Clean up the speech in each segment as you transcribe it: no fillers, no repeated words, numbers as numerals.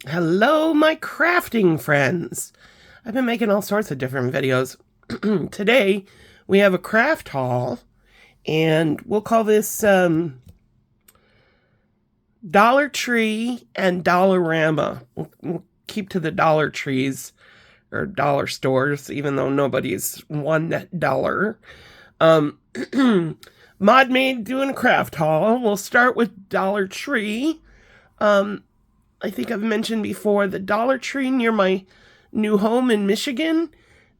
Hello, my crafting friends. I've been making all sorts of different videos. Today, we have a craft haul, and we'll call this Dollar Tree and Dollarama. We'll keep to the Dollar Trees or dollar stores, even though nobody's $1. Um, Mod Maid doing a craft haul. We'll start with Dollar Tree. I think I've mentioned before the Dollar Tree near my new home in Michigan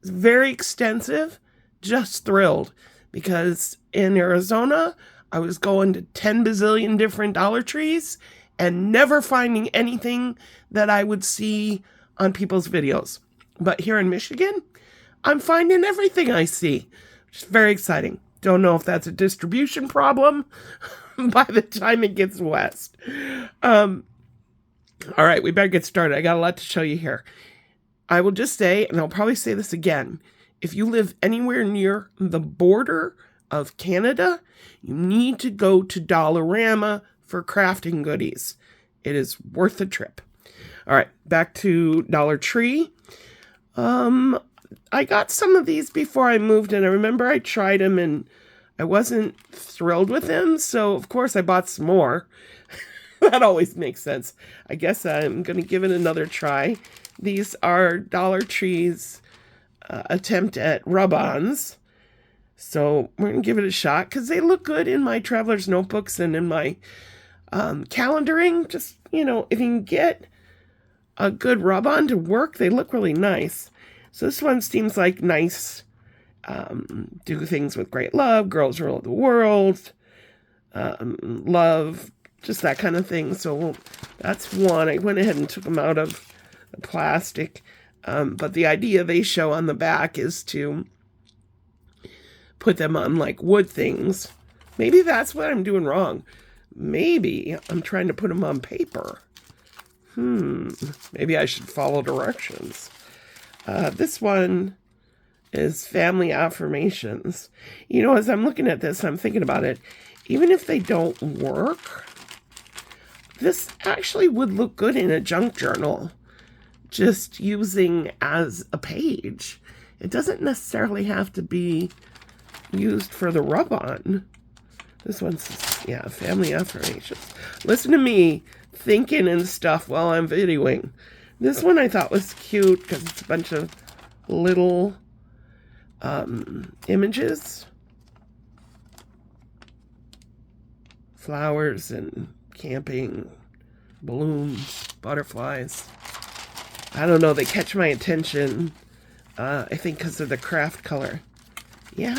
is very extensive. Just thrilled because in Arizona, I was going to 10 bazillion different Dollar Trees and never finding anything that I would see on people's videos. But here in Michigan, I'm finding everything I see, which is very exciting. Don't know if that's a distribution problem by the time it gets west. All right, we better get started. I got a lot to show you here. I will just say, and I'll probably say this again, if you live anywhere near the border of Canada, you need to go to Dollarama for crafting goodies. It is worth the trip. All right, back to Dollar Tree. I got some of these before I moved, and I remember I tried them, and I wasn't thrilled with them, so of course I bought some more. That always makes sense. I guess I'm going to give it another try. These are Dollar Tree's attempt at rub-ons. So we're going to give it a shot because they look good in my traveler's notebooks and in my calendaring. Just, if you can get a good rub-on to work, they look really nice. So this one seems like nice. Do things with great love. Girls rule the world. Love. Just that kind of thing. So that's one. I went ahead and took them out of the plastic. But the idea they show on the back is to put them on like wood things. Maybe that's what I'm doing wrong. Maybe I'm trying to put them on paper. Maybe I should follow directions. This one is family affirmations. As I'm looking at this, I'm thinking about it. Even if they don't work, this actually would look good in a junk journal, just using as a page. It doesn't necessarily have to be used for the rub-on. This one's, family affirmations. Listen to me thinking and stuff while I'm videoing. This one I thought was cute because it's a bunch of little images. Flowers and camping, balloons, butterflies. I don't know, they catch my attention. I think because of the craft color. Yeah,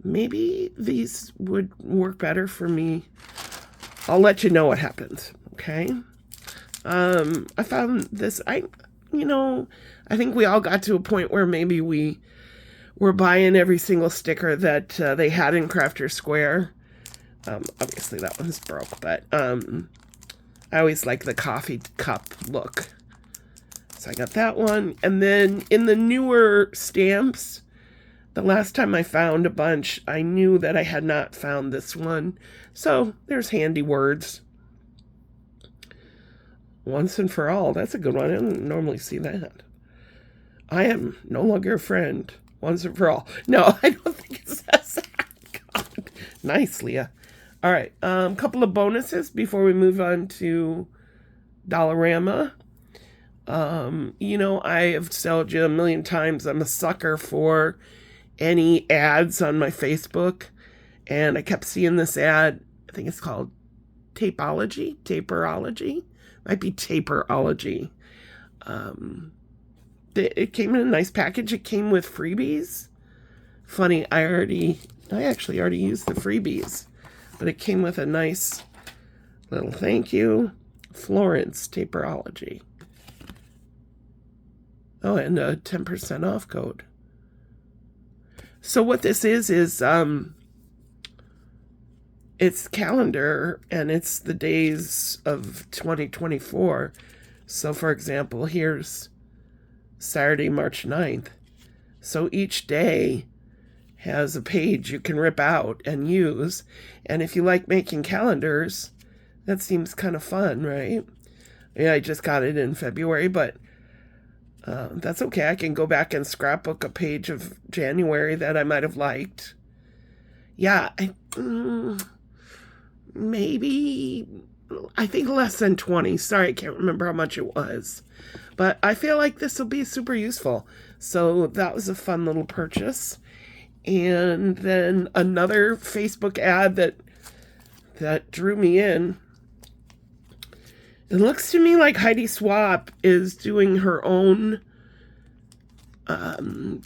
maybe these would work better for me. I'll let you know what happens, okay? I found this, I think we all got to a point where maybe we were buying every single sticker that they had in Crafter Square. Obviously that one's broke, but I always like the coffee cup look. So I got that one. And then in the newer stamps, the last time I found a bunch, I knew that I had not found this one. So there's handy words. Once and for all. That's a good one. I don't normally see that. I am no longer a friend. Once and for all. No, I don't think it says that. God. Nice, Leah. All right, a couple of bonuses before we move on to Dollarama. I have told you a million times I'm a sucker for any ads on my Facebook. And I kept seeing this ad. I think it's called Taperology. Might be Taperology. It came in a nice package. It came with freebies. Funny, I actually already used the freebies. But it came with a nice little thank you. Florence Taperology. Oh, and a 10% off code. So what this is it's calendar, and it's the days of 2024. So, for example, here's Saturday, March 9th. So each day has a page you can rip out and use. And if you like making calendars, that seems kind of fun, right? Yeah, I just got it in February, but that's okay. I can go back and scrapbook a page of January that I might have liked. Yeah, maybe, I think less than 20. Sorry, I can't remember how much it was. But I feel like this will be super useful. So that was a fun little purchase. And then another Facebook ad that drew me in. It looks to me like Heidi Swapp is doing her own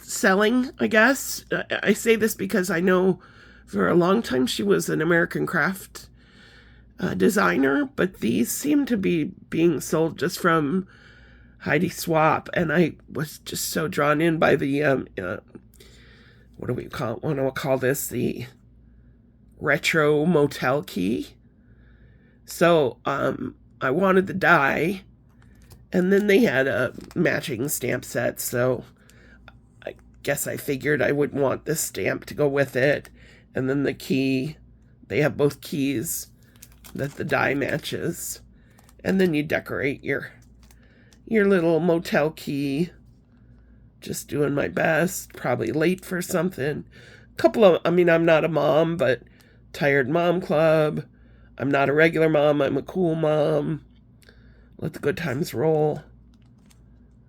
selling, I guess. I say this because I know for a long time she was an American craft designer, but these seem to be being sold just from Heidi Swapp, and I was just so drawn in by the what do we call this? The retro motel key. So I wanted the die, and then they had a matching stamp set, so I guess I figured I would want this stamp to go with it, and then the key. They have both keys that the die matches, and then you decorate your little motel key. Just doing my best, probably late for something. I'm not a mom, but tired mom club. I'm not a regular mom, I'm a cool mom. Let the good times roll.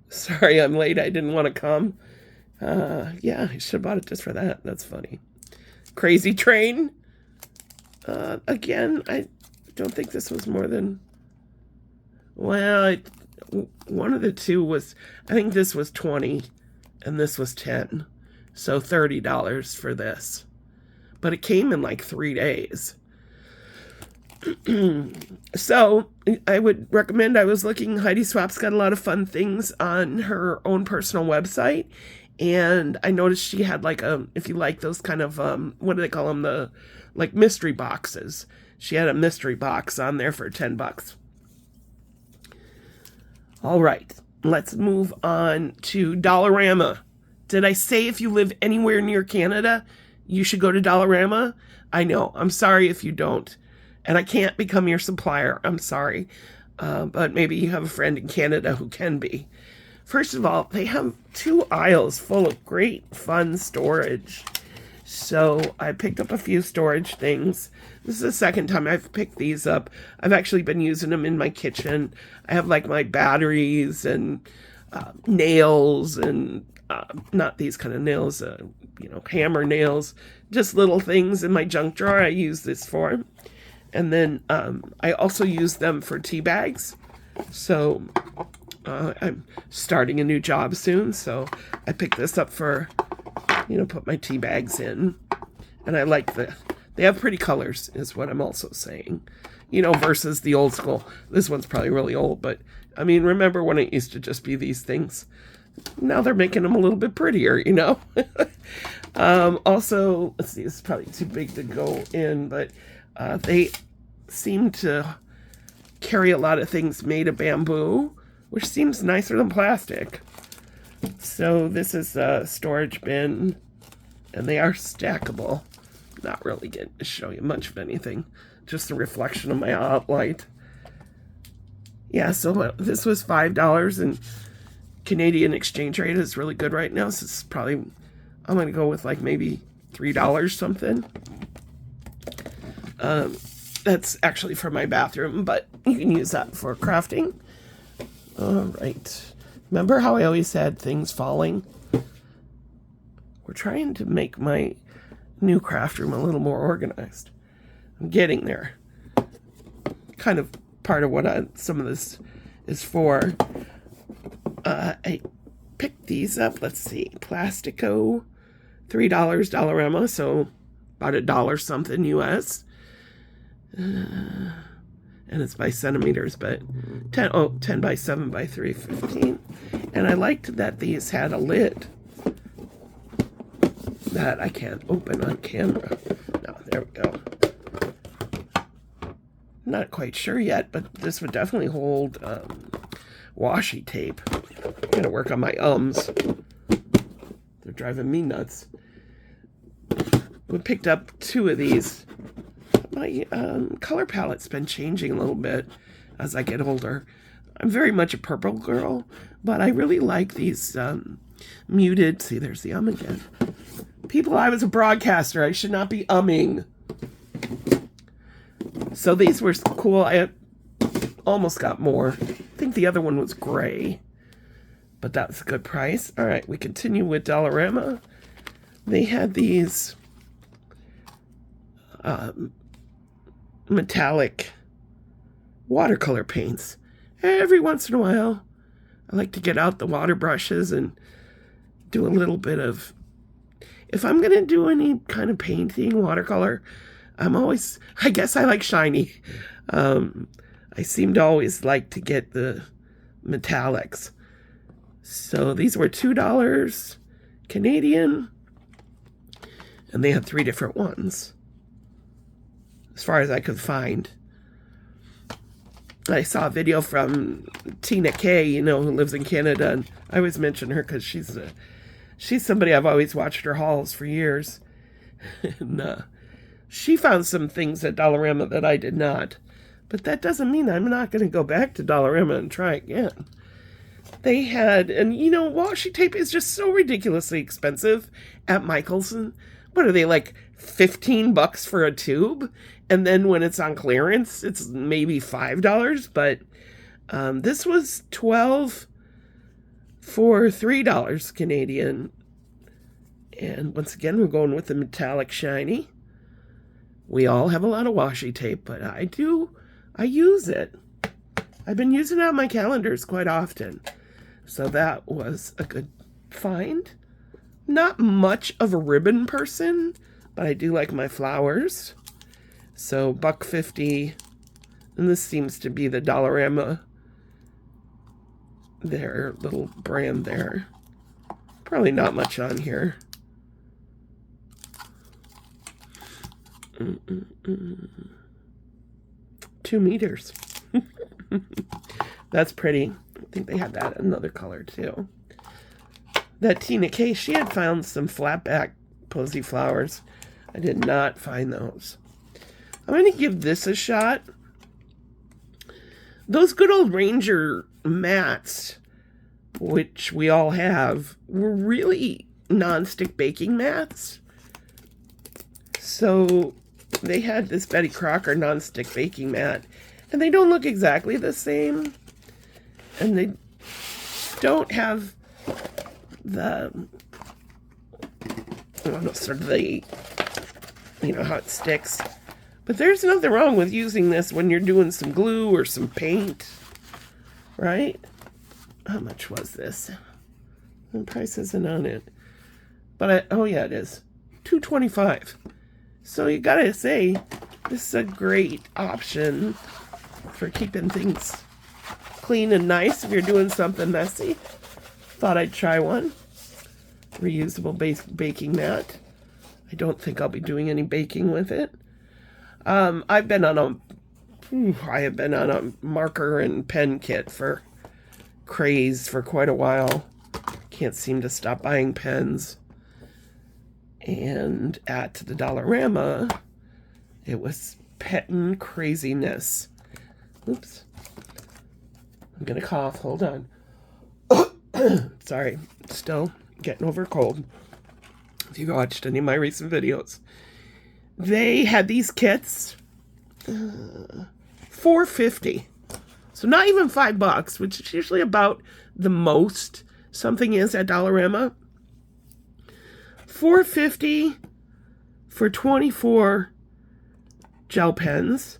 Sorry I'm late, I didn't want to come. Yeah, I should have bought it just for that. That's funny. Crazy Train. Again, I don't think this was more than... Well, one of the two was... I think this was 20 and this was 10. So $30 for this. But it came in like 3 days. So I would recommend, I was looking, Heidi Swapp's got a lot of fun things on her own personal website. And I noticed she had like if you like those kind of, what do they call them? The like mystery boxes. She had a mystery box on there for $10. All right, let's move on to Dollarama. Did I say if you live anywhere near Canada, you should go to Dollarama? I know, I'm sorry if you don't. And I can't become your supplier, I'm sorry. But maybe you have a friend in Canada who can be. First of all, they have 2 aisles full of great fun storage. So I picked up a few storage things. This is the second time I've picked these up. I've actually been using them in my kitchen. I have like my batteries and nails and not these kind of nails, hammer nails. Just little things in my junk drawer I use this for. And then I also use them for tea bags. So I'm starting a new job soon. So I picked this up for, put my tea bags in. And I like they have pretty colors is what I'm also saying. Versus the old school. This one's probably really old, but I mean, remember when it used to just be these things? Now they're making them a little bit prettier, Also, let's see, this is probably too big to go in, but they seem to carry a lot of things made of bamboo, which seems nicer than plastic. So this is a storage bin, and they are stackable. Not really getting to show you much of anything, just the reflection of my light. Yeah, so this was $5, and Canadian exchange rate is really good right now, so it's probably, I'm going to go with like maybe $3 something. That's actually for my bathroom, but you can use that for crafting. All right. Remember how I always had things falling? We're trying to make my new craft room a little more organized. I'm getting there. Kind of part of what some of this is for. I picked these up. Let's see. Plastico, $3 Dollarama, so about $1 something US. And it's by centimeters, but 10 by 7 by 3, 15. And I liked that these had a lid that I can't open on camera. No, there we go. Not quite sure yet, but this would definitely hold washi tape. I'm gonna work on my ums. They're driving me nuts. We picked up 2 of these. My color palette's been changing a little bit as I get older. I'm very much a purple girl, but I really like these muted. See, there's the again. People, I was a broadcaster. I should not be umming. So these were cool. I almost got more. I think the other one was gray, but that was a good price. All right, we continue with Dollarama. They had these metallic watercolor paints. Every once in a while, I like to get out the water brushes and do a little bit of, if I'm going to do any kind of painting, watercolor, I guess I like shiny. I seem to always like to get the metallics. So these were $2 Canadian, and they had 3 different ones, as far as I could find. I saw a video from Tina Kay, who lives in Canada, and I always mention her because she's somebody I've always watched her hauls for years. And she found some things at Dollarama that I did not. But that doesn't mean I'm not going to go back to Dollarama and try again. They had, and washi tape is just so ridiculously expensive at Michael's. What are they, like $15 for a tube? And then when it's on clearance, it's maybe $5. But this was $12 for $3 Canadian. And once again, we're going with the metallic shiny. We all have a lot of washi tape, but I use it. I've been using it on my calendars quite often. So that was a good find. Not much of a ribbon person, but I do like my flowers. So $1.50, and this seems to be the Dollarama, their little brand there. Probably not much on here. 2 meters. That's pretty. I think they had that in another color too. That Tina Kay, she had found some flatback posy flowers. I did not find those. I'm going to give this a shot. Those good old Ranger mats, which we all have, were really non-stick baking mats. So they had this Betty Crocker non-stick baking mat, and they don't look exactly the same, and they don't have the, sort of the, how it sticks. But there's nothing wrong with using this when you're doing some glue or some paint, right? How much was this? The price isn't on it. But oh yeah, it is. $2.25. So you gotta say, this is a great option for keeping things clean and nice if you're doing something messy. Thought I'd try one. Reusable baking mat. I don't think I'll be doing any baking with it. I have been on a marker and pen kit for craze for quite a while. Can't seem to stop buying pens. And at the Dollarama, it was pen craziness. Oops. I'm gonna cough. Hold on. Sorry. Still getting over a cold. If you watched any of my recent videos. They had these kits. $4.50. So not even $5, which is usually about the most something is at Dollarama. $4.50 for 24 gel pens.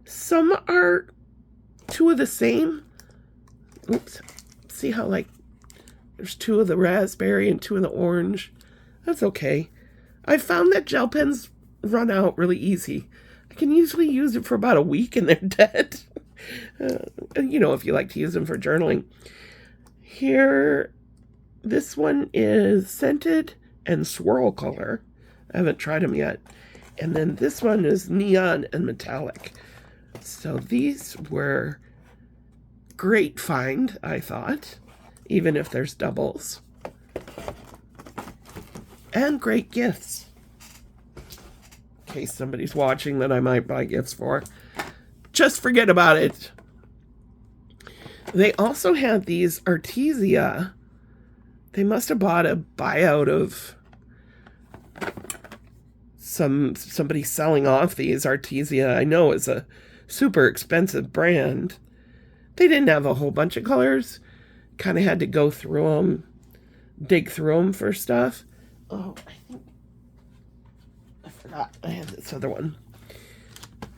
Some are 2 of the same. Oops. See how there's 2 of the raspberry and 2 of the orange. That's okay. I found that gel pens run out really easy. I can usually use it for about a week and they're dead. If you like to use them for journaling. Here, this one is scented and swirl color. I haven't tried them yet. And then this one is neon and metallic. So these were great find, I thought, even if there's doubles. And great gifts. In case somebody's watching that I might buy gifts for. Just forget about it. They also had these Artesia. They must have bought a buyout of somebody selling off these Artesia. I know it's a super expensive brand. They didn't have a whole bunch of colors. Kind of had to go through them, dig through them for stuff. Oh, I forgot I had this other one.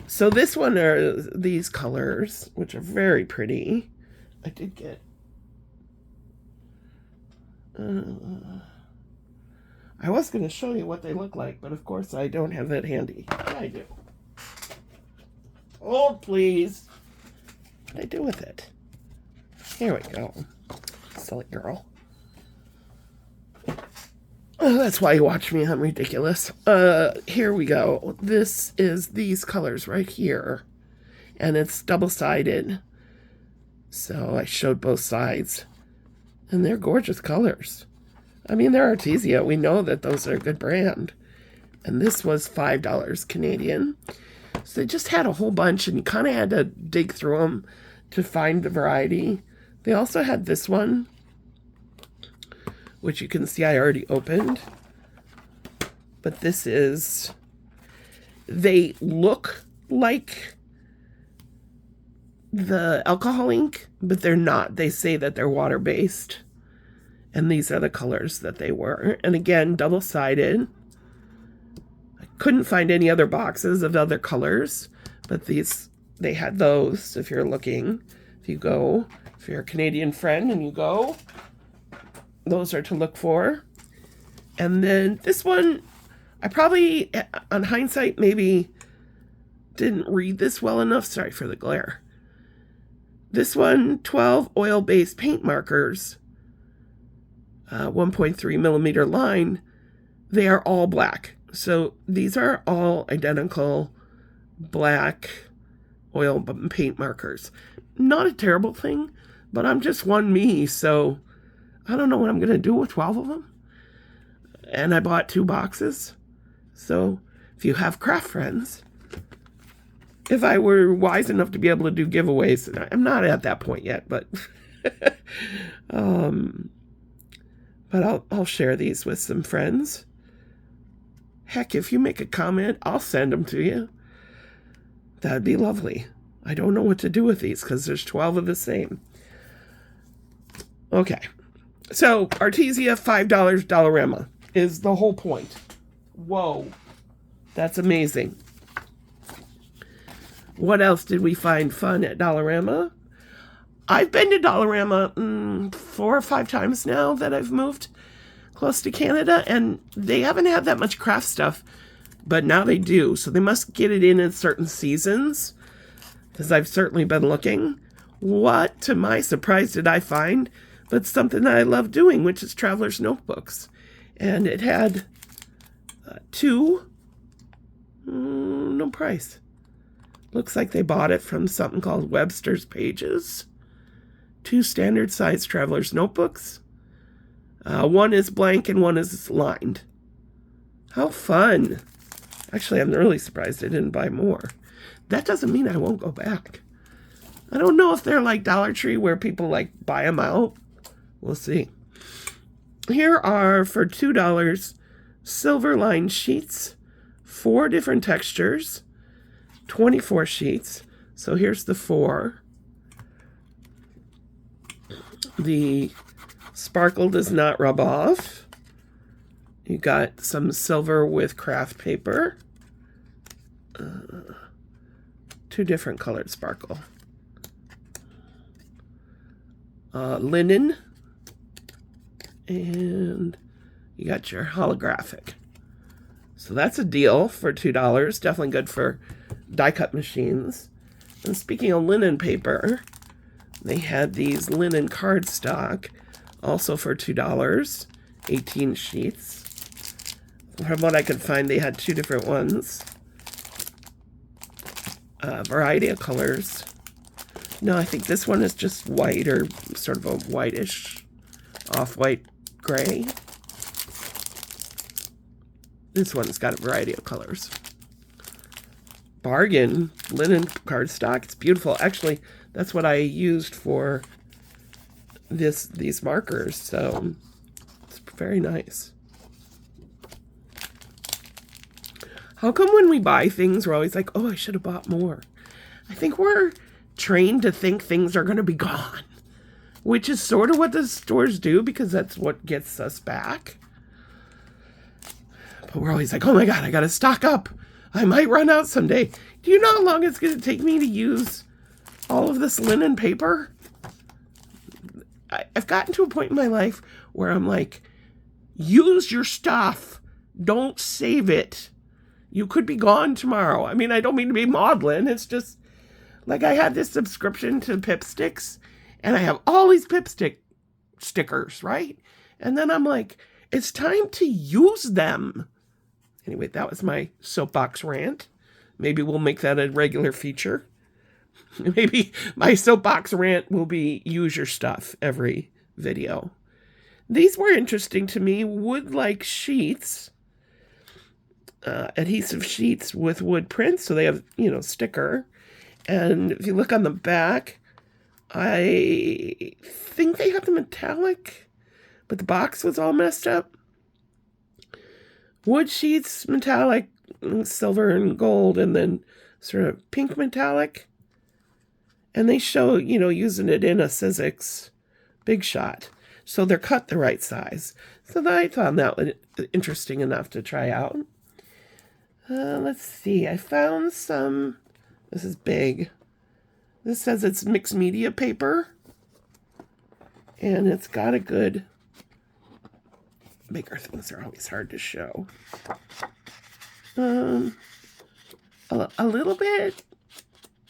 So this one are these colors, which are very pretty. I did get... I was going to show you what they look like, but of course I don't have that handy. Yeah, I do. Hold, please. What did I do with it? Here we go. Silly girl. Oh, that's why you watch me. I'm ridiculous. Here we go. This is these colors right here. And it's double-sided. So I showed both sides. And they're gorgeous colors. I mean, they're Artesia. We know that those are a good brand. And this was $5 Canadian. So they just had a whole bunch, and you kind of had to dig through them to find the variety. They also had this one, which you can see I already opened. But this is... They look like the alcohol ink, but they're not. They say that they're water-based. And these are the colors that they were. And again, double-sided. I couldn't find any other boxes of other colors, but these, they had those if you're looking. If you're a Canadian friend and you go, those are to look for. And then this one, I probably, on hindsight, maybe didn't read this well enough. Sorry for the glare. This one, 12 oil-based paint markers. 1.3 millimeter line, they are all black. So these are all identical black oil paint markers. Not a terrible thing, but I'm just one me, so I don't know what I'm going to do with 12 of them. And I bought 2 boxes. So if you have craft friends, if I were wise enough to be able to do giveaways, I'm not at that point yet, but But I'll share these with some friends. Heck, if you make a comment, I'll send them to you. That'd be lovely. I don't know what to do with these because there's 12 of the same. Okay. So, Artesia, $5 Dollarama is the whole point. Whoa. That's amazing. What else did we find fun at Dollarama? I've been to Dollarama 4 or 5 times now that I've moved close to Canada, and they haven't had that much craft stuff, but now they do. So they must get it in certain seasons, because I've certainly been looking. What, to my surprise, did I find? But something that I love doing, which is traveler's notebooks. And it had 2, no price. Looks like they bought it from something called Webster's Pages. 2 standard size traveler's notebooks. One is blank and one is lined. How fun. Actually, I'm really surprised I didn't buy more. That doesn't mean I won't go back. I don't know if they're like Dollar Tree where people like buy them out. We'll see. Here are, for $2, silver lined sheets. 4 different textures. 24 sheets. So here's the 4. The sparkle does not rub off. You got some silver with craft paper. 2 different colored sparkle. Linen. And you got your holographic. So that's a deal for $2. Definitely good for die cut machines. And speaking of linen paper, they had these linen cardstock, also for $2, 18 sheets. From what I could find, they had 2 different ones. Variety of colors. No, I think this one is just white, or sort of a whitish, off-white gray. This one's got a variety of colors. Bargain linen cardstock. It's beautiful. Actually, that's what I used for these markers. So it's very nice. How come when we buy things, we're always like, oh, I should have bought more? I think we're trained to think things are going to be gone, which is sort of what the stores do because that's what gets us back. But we're always like, oh my God, I got to stock up. I might run out someday. Do you know how long it's going to take me to use all of this linen paper? I've gotten to a point in my life where I'm like, use your stuff. Don't save it. You could be gone tomorrow. I mean, I don't mean to be maudlin. It's just like I had this subscription to Pip Sticks, and I have all these Pip Stick stickers, right? And then I'm like, it's time to use them. Anyway, that was my soapbox rant. Maybe we'll make that a regular feature. Maybe my soapbox rant will be use your stuff every video. These were interesting to me. Wood-like sheets. Adhesive sheets with wood prints. So they have, sticker. And if you look on the back, I think they have the metallic, but the box was all messed up. Wood sheets, metallic, silver and gold, and then sort of pink metallic. And they show, using it in a Sizzix Big Shot. So they're cut the right size. So I found that interesting enough to try out. Let's see. I found some. This is big. This says it's mixed media paper. And it's got a good. Bigger things are always hard to show. A little bit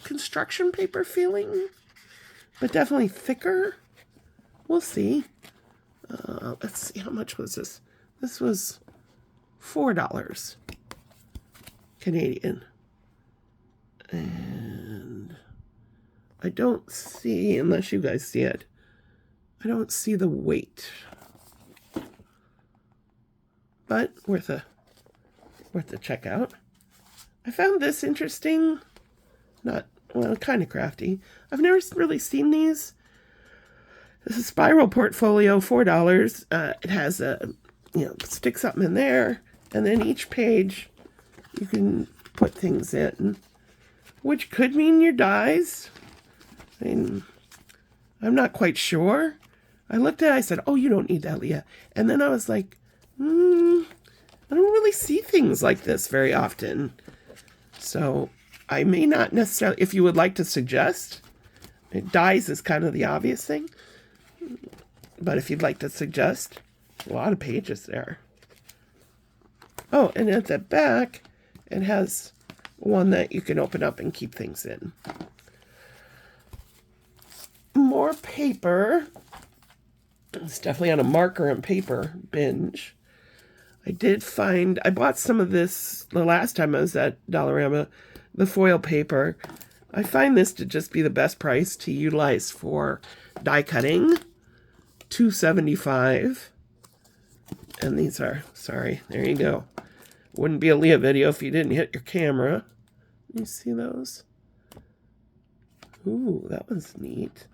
construction paper feeling, but definitely thicker. We'll see. Let's see, how much was this? This was $4 Canadian. And I don't see, unless you guys see it, I don't see the weight. But worth a checkout. I found this interesting. Kind of crafty. I've never really seen these. This is Spiral Portfolio, $4. It has stick something in there, and then each page you can put things in, which could mean your dies. I mean, I'm not quite sure. I looked at it, I said, oh, you don't need that, Leah. And then I was like, I don't really see things like this very often. So I may not necessarily, if you would like to suggest, dies is kind of the obvious thing. But if you'd like to suggest, a lot of pages there. Oh, and at the back, it has one that you can open up and keep things in. More paper. It's definitely on a marker and paper binge. I bought some of this the last time I was at Dollarama, the foil paper. I find this to just be the best price to utilize for die cutting. $2.75. And these are, sorry, there you go. Wouldn't be a Leah video if you didn't hit your camera. You see those? Ooh, that one's neat.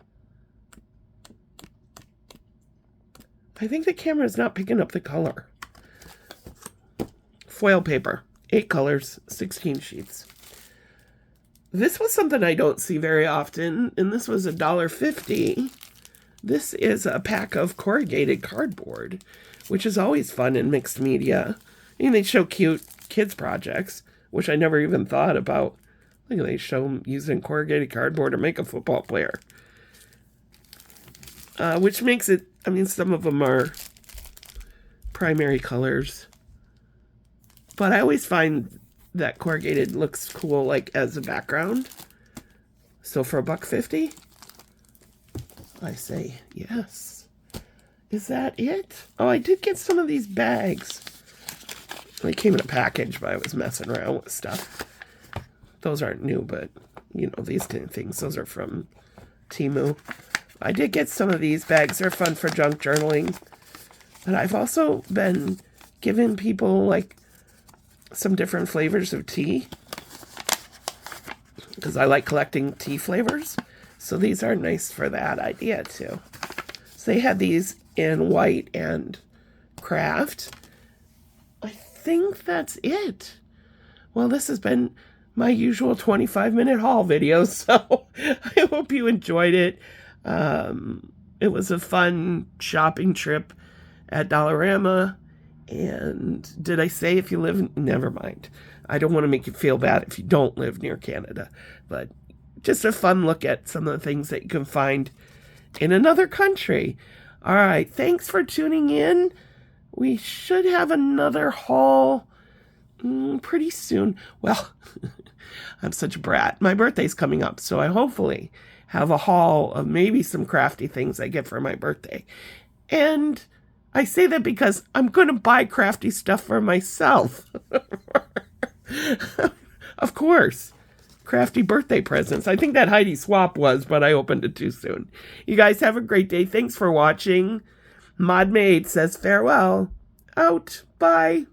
I think the camera is not picking up the color. Foil paper, 8 colors, 16 sheets. This was something I don't see very often, and this was $1.50. This is a pack of corrugated cardboard, which is always fun in mixed media. And they show cute kids projects, which I never even thought about. Look, they show them using corrugated cardboard to make a football player. Which makes it, some of them are primary colors. But I always find that corrugated looks cool, like, as a background. So for $1.50, I say yes. Is that it? Oh, I did get some of these bags. They came in a package, but I was messing around with stuff. Those aren't new, but, these kind of things. Those are from Temu. I did get some of these bags. They're fun for junk journaling. But I've also been giving people, like, some different flavors of tea. Because I like collecting tea flavors. So these are nice for that idea, too. So So they had these in white and craft. I think that's it. Well, this has been my usual 25-minute haul video, so I hope you enjoyed it. It was a fun shopping trip at Dollarama. And did I say if you live, never mind. I don't want to make you feel bad if you don't live near Canada, but just a fun look at some of the things that you can find in another country. All right, thanks for tuning in. We should have another haul pretty soon. Well, I'm such a brat. My birthday's coming up, so I hopefully have a haul of maybe some crafty things I get for my birthday. And I say that because I'm going to buy crafty stuff for myself. Of course. Crafty birthday presents. I think that Heidi Swapp was, but I opened it too soon. You guys have a great day. Thanks for watching. Mod Maid says farewell. Out. Bye.